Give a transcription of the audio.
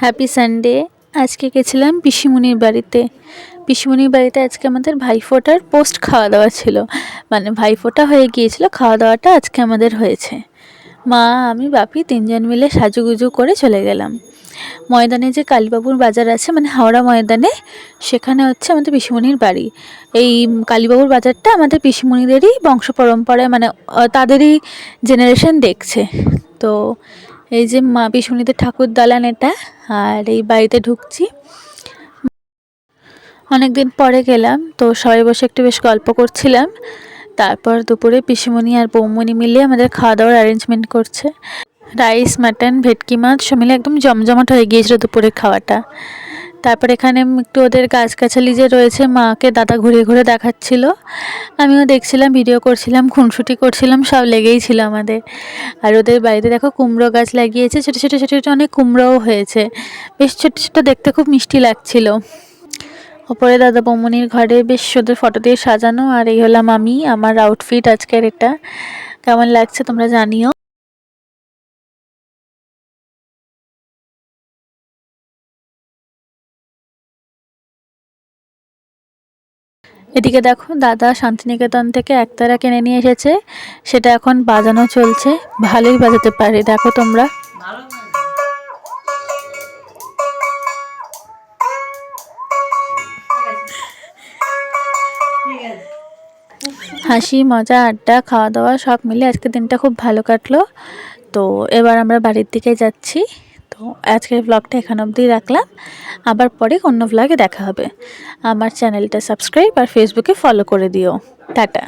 Happy Sunday. আজকে গেছিলাম পিসিমণির বাড়িতে। পিসিমণির বাড়িতে আজকে আমাদের ভাইফোঁটার পোস্ট খাওয়া দাওয়া ছিল, মানে ভাইফোঁটা হয়ে গিয়েছিল, খাওয়া দাওয়াটা আজকে আমাদের হয়েছে। মা, আমি, বাপি তিনজন মিলে সাজুগুজু করে চলে গেলাম ময়দানে। যে কালীবাবুর বাজার আছে, মানে হাওড়া ময়দানে, সেখানে হচ্ছে আমাদের পিসিমণির বাড়ি। এই কালীবাবুর বাজারটা আমাদের পিসিমণিদেরই বংশ পরম্পরায়, মানে তাদেরই জেনারেশন দেখছে। তো এই যে মা পিসিমণিদের ঠাকুর দালান এটা, আর এই বাড়িতে ঢুকছি। অনেকদিন পরে গেলাম, তো সবাই বসে একটু বেশ গল্প করছিলাম। তারপর দুপুরে পিসিমণি আর বৌমণি মিলে আমাদের খাওয়া দাওয়ার অ্যারেঞ্জমেন্ট করছে। রাইস, মাটন, ভেটকি মাছ সব মিলে একদম জমজমাট হয়ে গিয়েছিল দুপুরের খাওয়াটা। তারপর এখানে একটু ওদের গাছগাছালি যে রয়েছে, মাকে দাদা ঘুরিয়ে ঘুরে দেখাচ্ছিল, আমিও দেখছিলাম, ভিডিও করছিলাম, খুনসুটি করছিলাম, সব লেগেই ছিল আমাদের। আর ওদের বাড়িতে দেখো কুমড়ো গাছ লাগিয়েছে, ছোটো ছোটো ছোটো ছোটো অনেক কুমড়োও হয়েছে, বেশ ছোটো ছোটো, দেখতে খুব মিষ্টি লাগছিল। ওপরে দাদা বৌমনির ঘরে বেশ ওদের ফটো দিয়ে সাজানো। আর এই হলাম আমি, আমার আউটফিট আজকের এটা। কেমন লাগছে তোমরা জানিও। এদিকে দেখো, দাদা শান্তিনিকেতন থেকে একতারা কিনে নিয়ে এসেছে, সেটা এখন বাজানো চলছে। ভালোই বাজাতে পারে, দেখো তোমরা। হাসি মজা আড্ডা খাওয়া দাওয়া সব মিলে আজকের দিনটা খুব ভালো কাটলো। তো এবার আমরা বাড়ির দিকে যাচ্ছি। তো আজকের ব্লগটা এখান অবধি রাখলাম, আবার পরে অন্য ব্লগে দেখা হবে। আমার চ্যানেলটা সাবস্ক্রাইব আর ফেসবুকে ফলো করে দিও। টাটা।